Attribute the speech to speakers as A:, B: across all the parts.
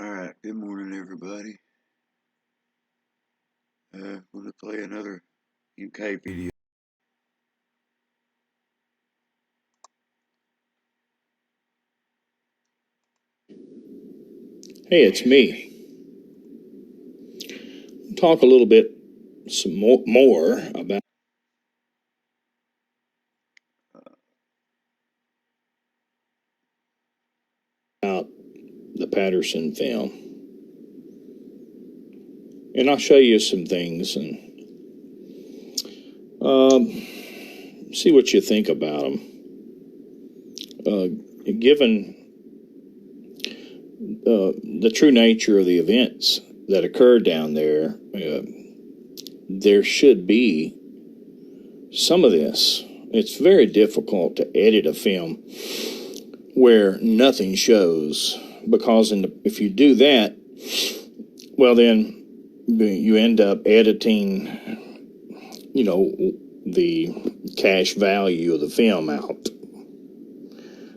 A: Alright, good morning everybody. Gonna play another UK video.
B: Hey, it's me. Talk a little bit more about the Patterson film. And I'll show you some things and see what you think about them. Given the true nature of the events that occurred down there, there should be some of this. It's very difficult to edit a film where nothing shows, because if you do that, well, then you end up editing, the cash value of the film out.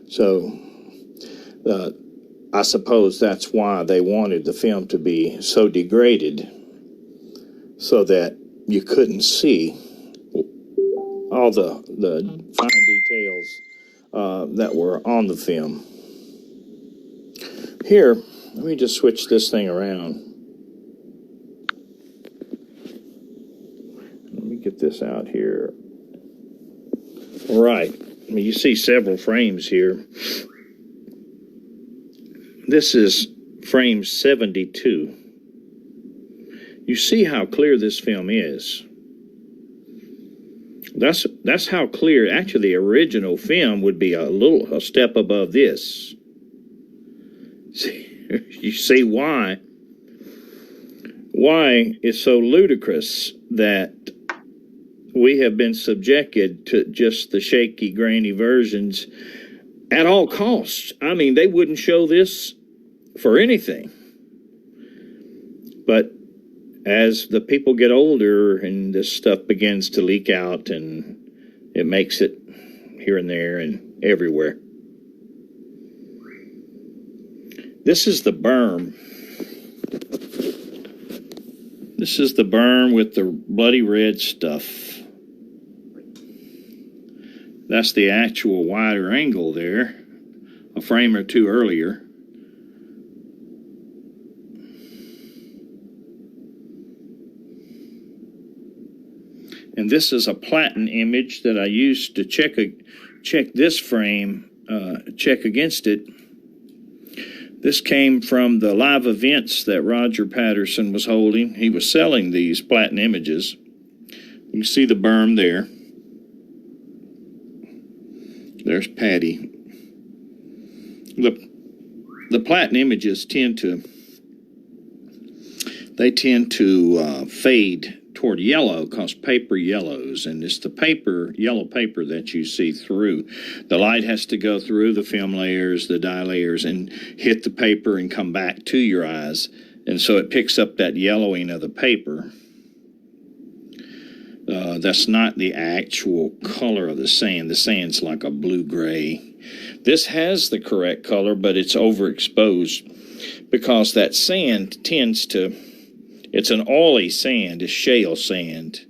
B: So I suppose that's why they wanted the film to be so degraded, so that you couldn't see all the fine details that were on the film. Here, let me just switch this thing around. Let me get this out here. All right. You see several frames here. This is frame 72. You see how clear this film is. That's how clear. Actually, the original film would be a step above this. You see why it's so ludicrous that we have been subjected to just the shaky, grainy versions at all costs. I mean, they wouldn't show this for anything. But as the people get older and this stuff begins to leak out, and it makes it here and there and everywhere. This is the berm. This is the berm with the bloody red stuff. That's the actual wider angle there, a frame or two earlier. And this is a platen image that I used to check this frame, check against it. This came from the live events that Roger Patterson was holding. He was selling these platen images. You can see the berm there. There's Patty. The platen images tend to fade toward yellow, because paper yellows, and it's the yellow paper that you see through. The light has to go through the film layers, the dye layers, and hit the paper and come back to your eyes, and so it picks up that yellowing of the paper. That's not the actual color of the sand. The sand's like a blue-gray. This has the correct color, but it's overexposed because that sand it's an oily sand, it's shale sand,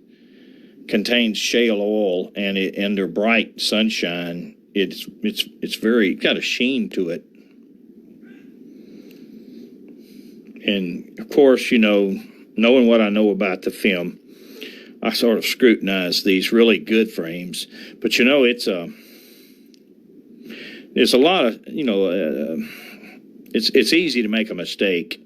B: contains shale oil, and under bright sunshine, it's got a sheen to it. And of course, knowing what I know about the film, I sort of scrutinize these really good frames, but there's a lot of, it's easy to make a mistake,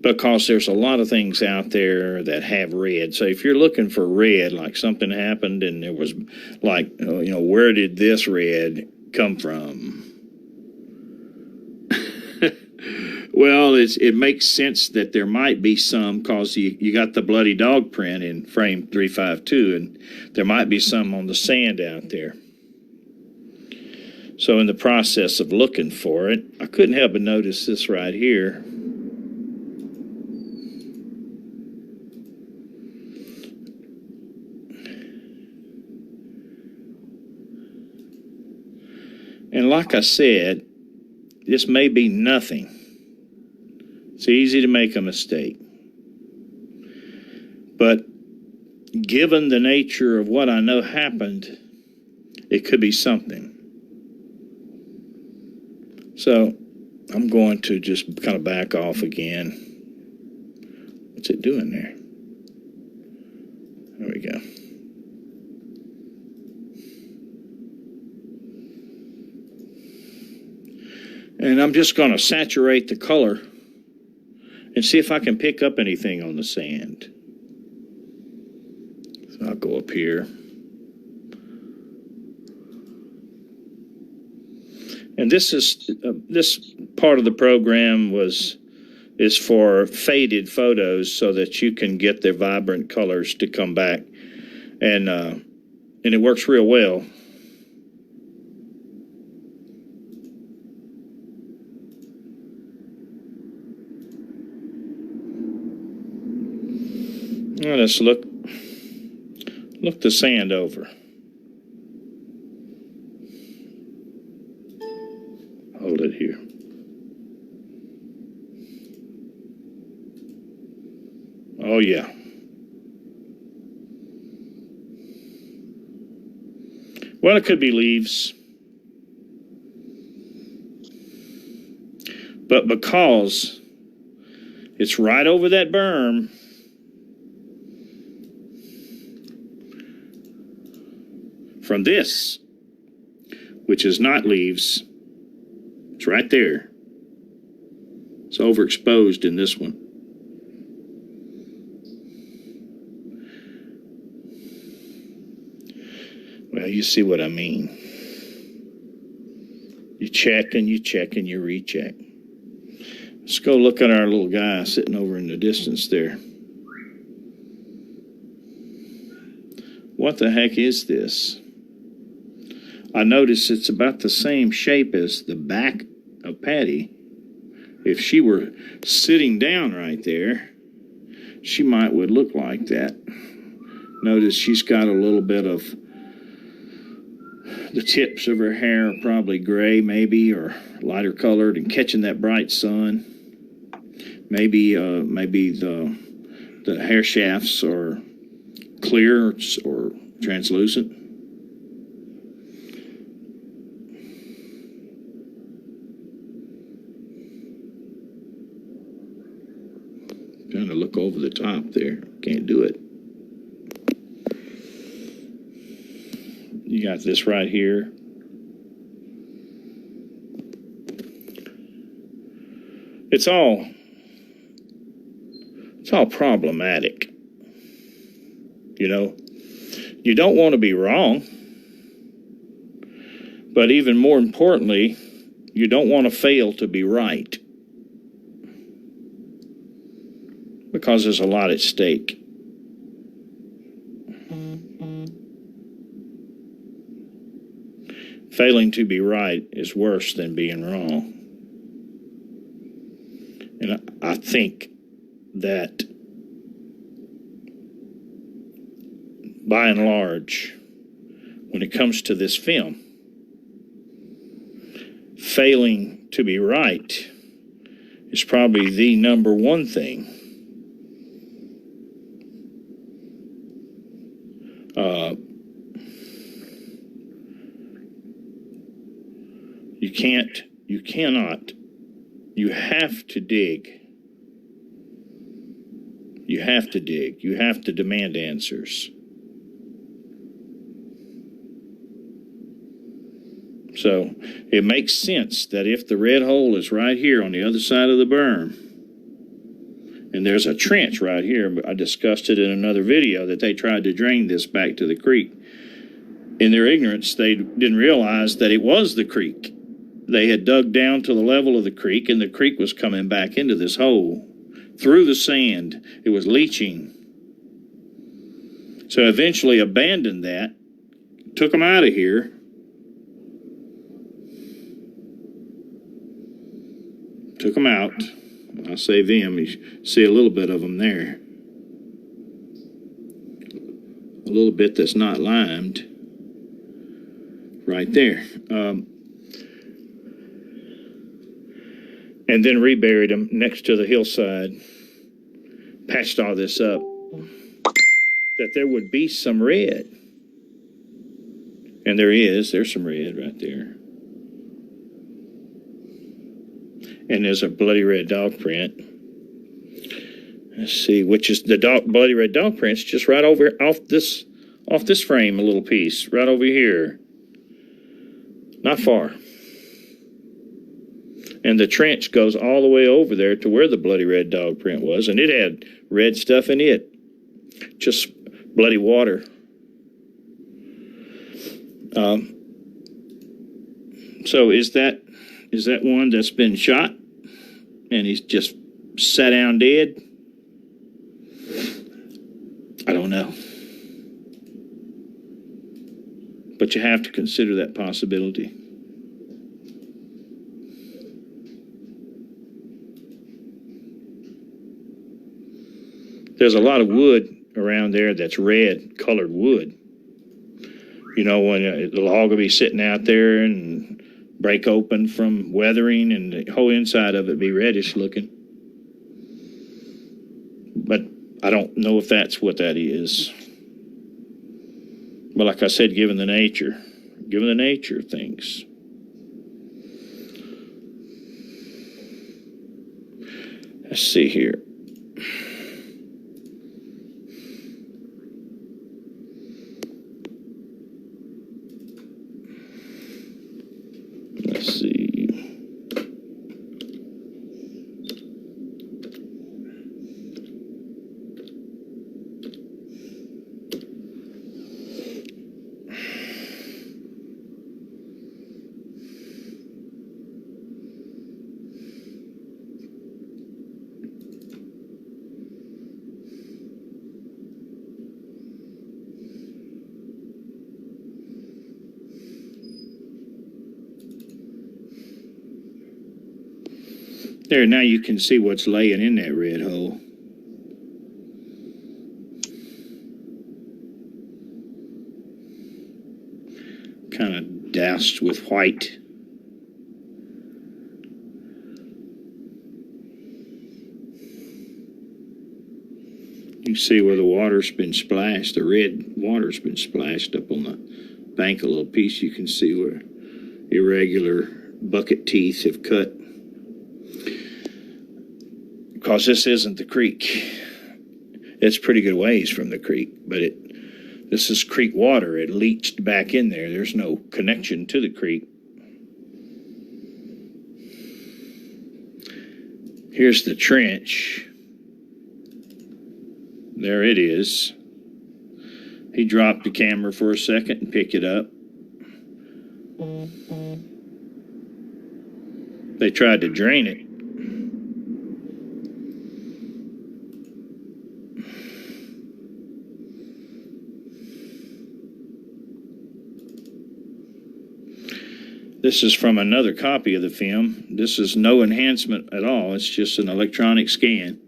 B: because there's a lot of things out there that have red. So if you're looking for red, like something happened and there was like, where did this red come from? Well, it makes sense that there might be some, because you got the bloody dog print in frame 352, and there might be some on the sand out there. So in the process of looking for it, I couldn't help but notice this right here. And like I said, this may be nothing, It's easy to make a mistake. But given the nature of what I know happened, it could be something. So I'm going to just kind of back off again. What's it doing there? There we go. And I'm just going to saturate the color and see if I can pick up anything on the sand. So I'll go up here. And this part of the program is for faded photos so that you can get their vibrant colors to come back, and it works real well. Now let's look the sand over. Hold it here. Oh yeah. Well, it could be leaves. But because it's right over that berm, from this, which is not leaves, it's right there. It's overexposed in this one. Well, you see what I mean. You check and you recheck. Let's go look at our little guy sitting over in the distance there. What the heck is this? I notice it's about the same shape as the back of Patty. If she were sitting down right there, she would look like that. Notice she's got a little bit of the tips of her hair are probably gray, maybe, or lighter colored, and catching that bright sun. Maybe the hair shafts are clear or translucent. Trying to look over the top there. Can't do it. You got this right here. It's all problematic. You know, you don't want to be wrong, but even more importantly, you don't want to fail to be right, because there's a lot at stake. Failing to be right is worse than being wrong. And I think that by and large, when it comes to this film, failing to be right is probably the number one thing. You cannot, you have to dig. You have to dig. You have to demand answers. So it makes sense that if the red hole is right here on the other side of the berm, and there's a trench right here, but I discussed it in another video, that they tried to drain this back to the creek. In their ignorance, they didn't realize that it was the creek. They had dug down to the level of the creek, and the creek was coming back into this hole through the sand. It was leaching. So eventually abandoned that, took them out of here. Took them out. I say them, you see a little bit of them there. A little bit that's not limed. Right there. and then reburied them next to the hillside, patched all this up, that there would be some red. And there's some red right there. And there's a bloody red dog print. Let's see, which is the bloody red dog print's just right over off this frame, a little piece, right over here. Not far. And the trench goes all the way over there to where the bloody red dog print was, and it had red stuff in it. Just bloody water. So is that one that's been shot and he's just sat down dead? I don't know. But you have to consider that possibility. There's a lot of wood around there that's red colored wood. You know, when the log will be sitting out there and break open from weathering and the whole inside of it be reddish looking. But I don't know if that's what that is. But like I said, given the nature of things. Let's see here. Let's see. There, now you can see what's laying in that red hole. Kind of doused with white. You see where the water's been splashed, the red water's been splashed up on the bank a little piece. You can see where irregular bucket teeth have cut. Because this isn't the creek. It's pretty good ways from the creek, but this is creek water. It leached back in there. There's no connection to the creek. Here's the trench. There it is. He dropped the camera for a second and picked it up. They tried to drain it. This is from another copy of the film. This is no enhancement at all. It's just an electronic scan.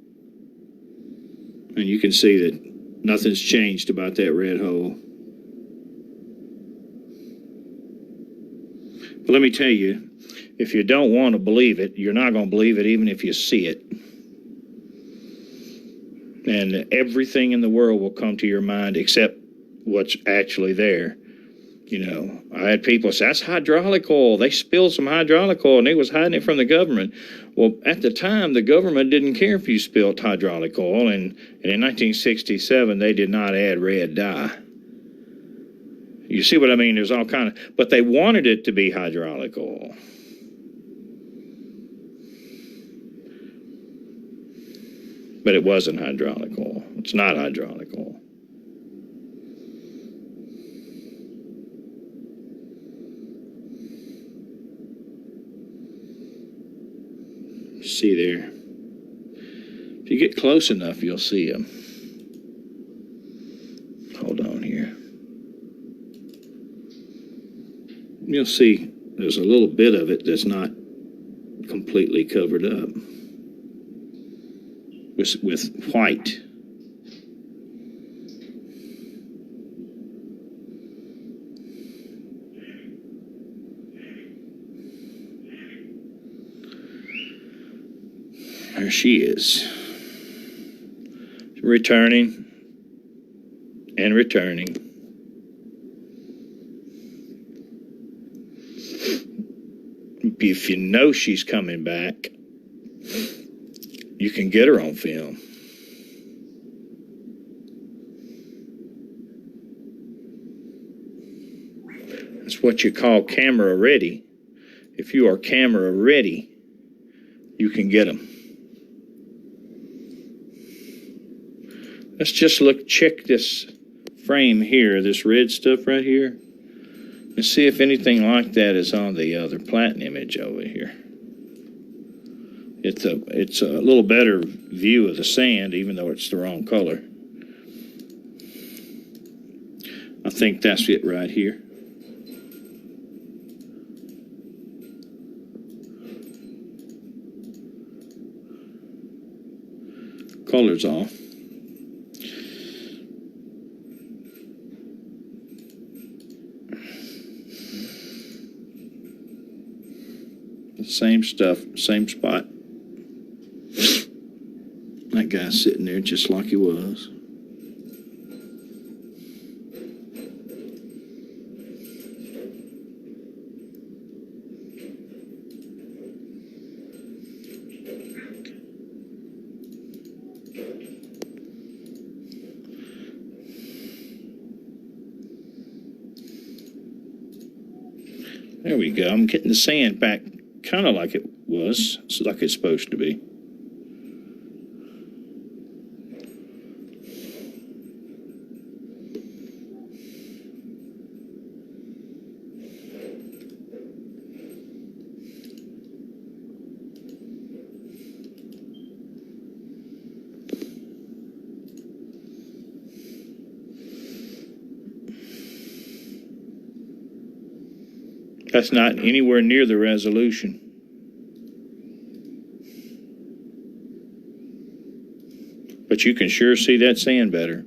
B: And you can see that nothing's changed about that red hole. But let me tell you, if you don't want to believe it, you're not going to believe it even if you see it. And everything in the world will come to your mind except what's actually there. You know, I had people say, that's hydraulic oil. They spilled some hydraulic oil and they was hiding it from the government. Well, at the time, the government didn't care if you spilled hydraulic oil. And in 1967, they did not add red dye. You see what I mean? There's all kind of, but they wanted it to be hydraulic oil. But it wasn't hydraulic oil. It's not hydraulic oil. See there. If you get close enough, you'll see them. Hold on here. You'll see there's a little bit of it that's not completely covered up with white. There she is. Returning and returning. If you know she's coming back, you can get her on film. That's what you call camera ready. If you are camera ready, you can get them. Let's just check this frame here, this red stuff right here, and see if anything like that is on the other platinum image over here. It's a little better view of the sand, even though it's the wrong color. I think that's it right here. Color's off. Same stuff, same spot. That guy's sitting there just like he was. There we go. I'm getting the sand back kind of like it was, like it's supposed to be. That's not anywhere near the resolution. But you can sure see that sand better.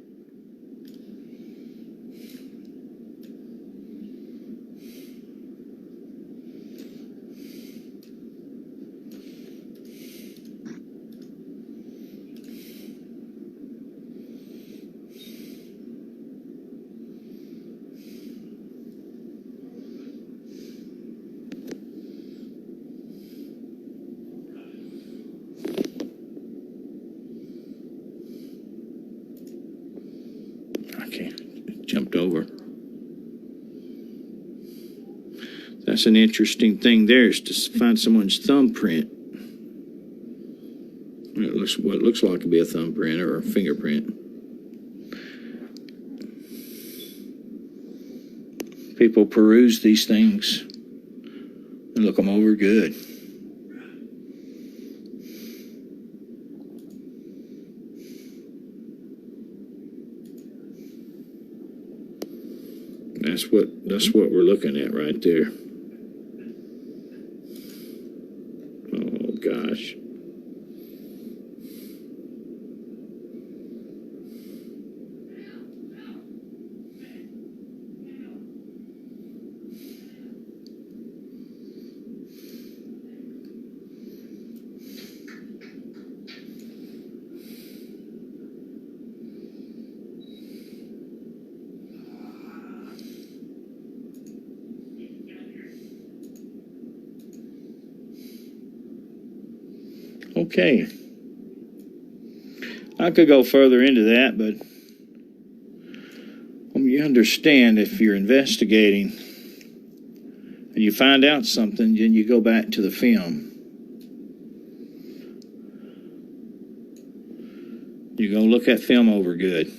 B: Jumped over. That's an interesting thing there, is to find someone's thumbprint. It looks what looks like to be a thumbprint or a fingerprint. People peruse these things and look them over good. That's what we're looking at right there. Oh gosh. Okay. I could go further into that, but you understand, if you're investigating and you find out something, then you go back to the film. You're going to look that film over good.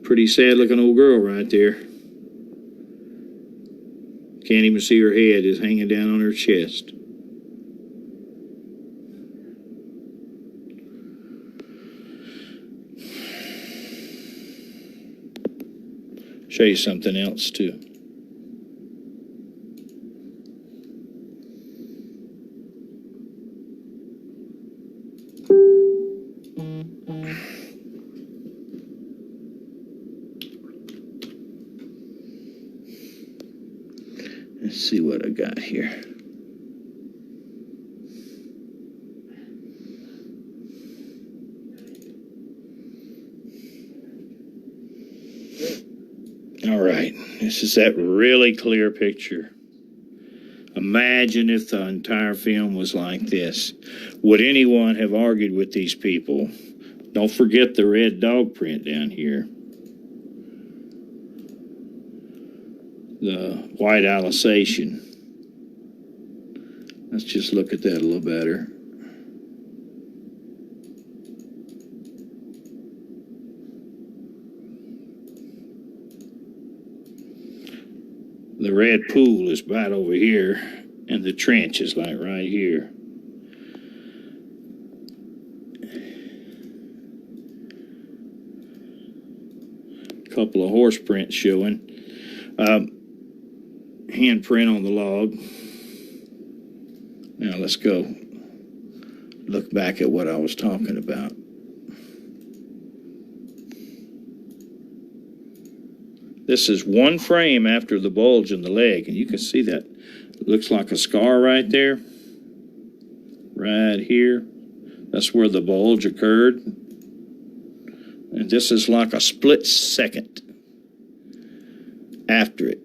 B: Pretty sad looking old girl right there. Can't even see her head, is hanging down on her chest. Show you something else too. see what I got here. All right, this is that really clear picture. Imagine if the entire film was like this. Would anyone have argued with these people? Don't forget the red dog print down here. The white alisation. Let's just look at that a little better. The red pool is right over here, and the trench is like right here. Couple of horse prints showing. Handprint on the log. Now let's go look back at what I was talking about. This is one frame after the bulge in the leg, and you can see that. It looks like a scar right there. Right here. That's where the bulge occurred. And this is like a split second after it.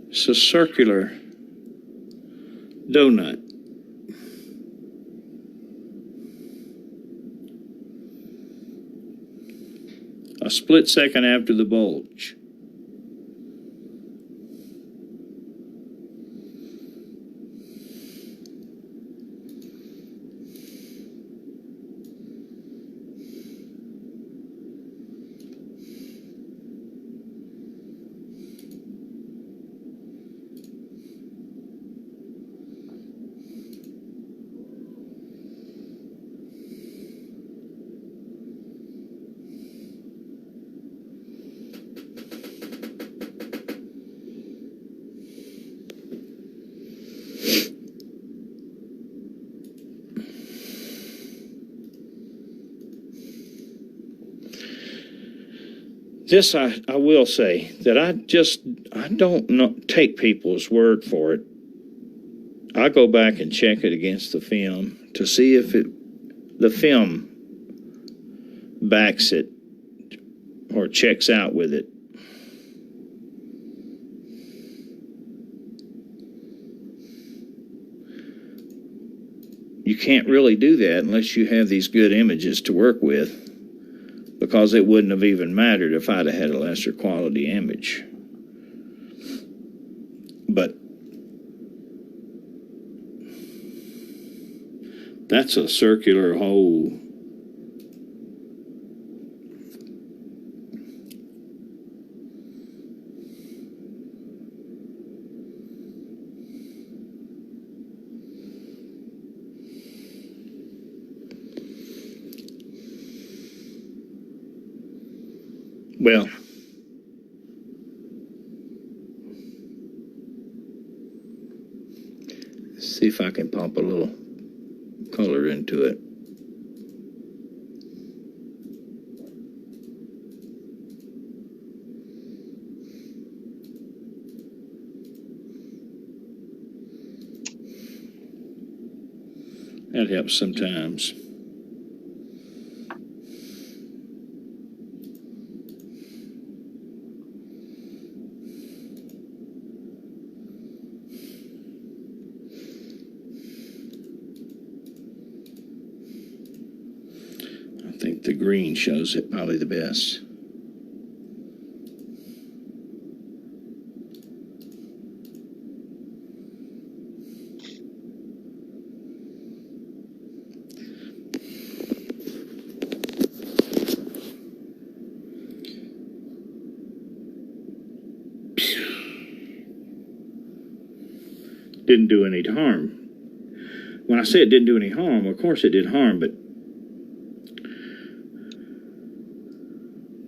B: It's a circular donut. A split second after the bulge. This I will say that I don't take people's word for it. I go back and check it against the film to see if the film backs it or checks out with it. You can't really do that unless you have these good images to work with, because it wouldn't have even mattered if I'd have had a lesser quality image. But that's a circular hole. Well, see if I can pump a little color into it. That helps sometimes. the green shows it probably the best. Didn't do any harm. When I say it didn't do any harm, of course it did harm, but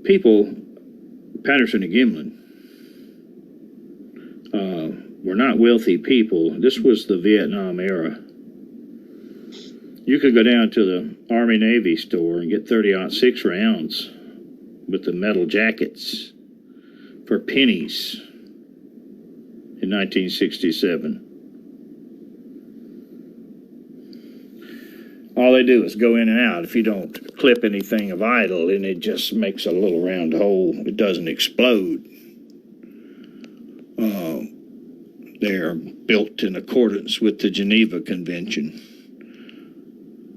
B: people, Patterson and Gimlin, were not wealthy people. This was the Vietnam era. You could go down to the Army-Navy store and get 30-06 rounds with the metal jackets for pennies in 1967. All they do is go in and out. If you don't clip anything of idle, and it just makes a little round hole, it doesn't explode. They're built in accordance with the Geneva Convention.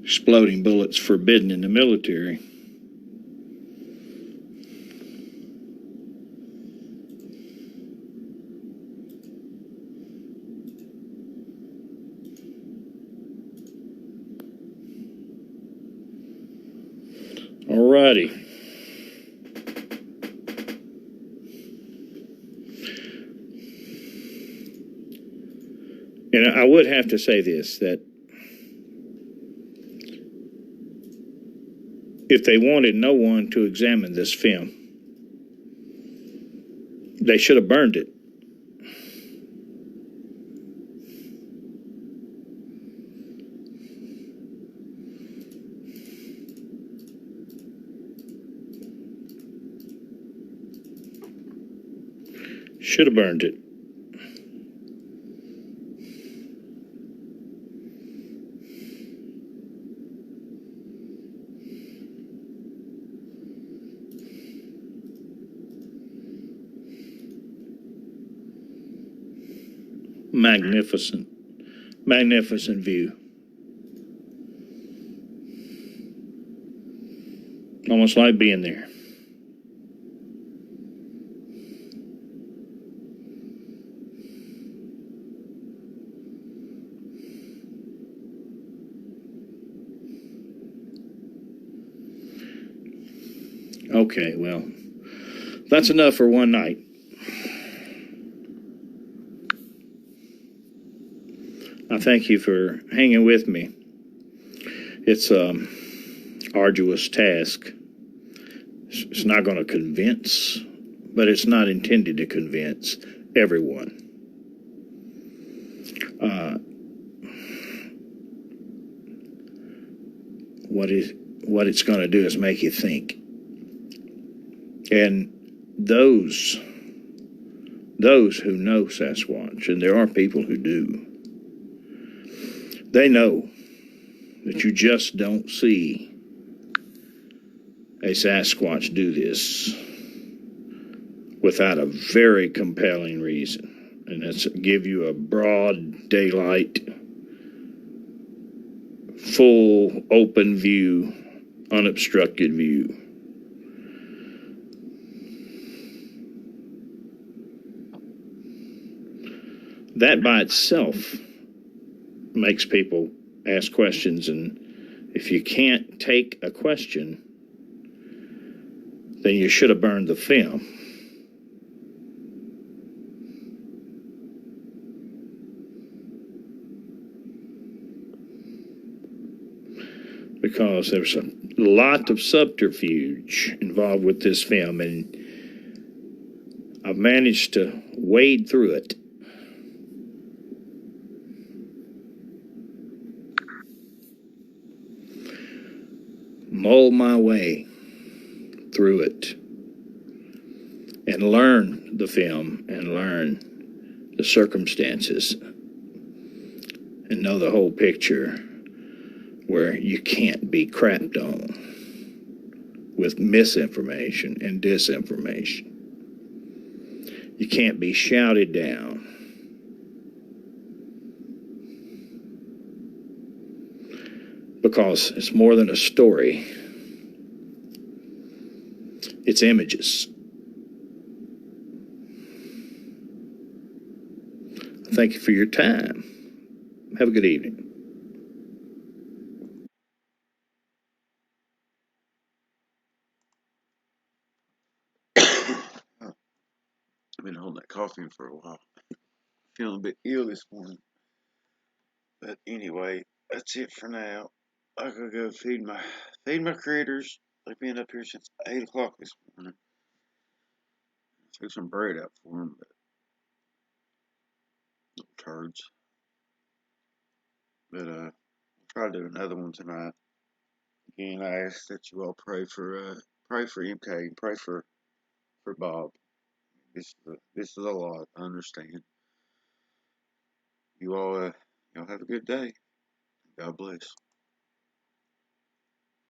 B: Exploding bullets forbidden in the military. Alrighty. And I would have to say this, that if they wanted no one to examine this film, they should have burned it. Should have burned it. Magnificent, magnificent view. Almost like being there. Okay, well, that's enough for one night. I thank you for hanging with me. It's an arduous task. It's not going to convince, but it's not intended to convince everyone. What it's going to do is make you think. And those who know Sasquatch, and there are people who do, they know that you just don't see a Sasquatch do this without a very compelling reason. And that's give you a broad daylight, full open view, unobstructed view. That by itself makes people ask questions, and if you can't take a question, then you should have burned the film. Because there's a lot of subterfuge involved with this film, and I've managed to wade through it. Mull my way through it and learn the film and learn the circumstances and know the whole picture, where you can't be crapped on with misinformation and disinformation. You can't be shouted down. Because it's more than a story. It's images. Thank you for your time. Have a good evening.
A: I've been holding that coffee for a while. Feeling a bit ill this morning. But anyway, that's it for now. I gotta go feed my critters. They've been up here since 8 o'clock this morning. Took some bread out for them, but little turds. But we'll try to do another one tonight. Again, I ask that you all pray for MK, pray for Bob. This is a lot. I understand. You all have a good day. God bless.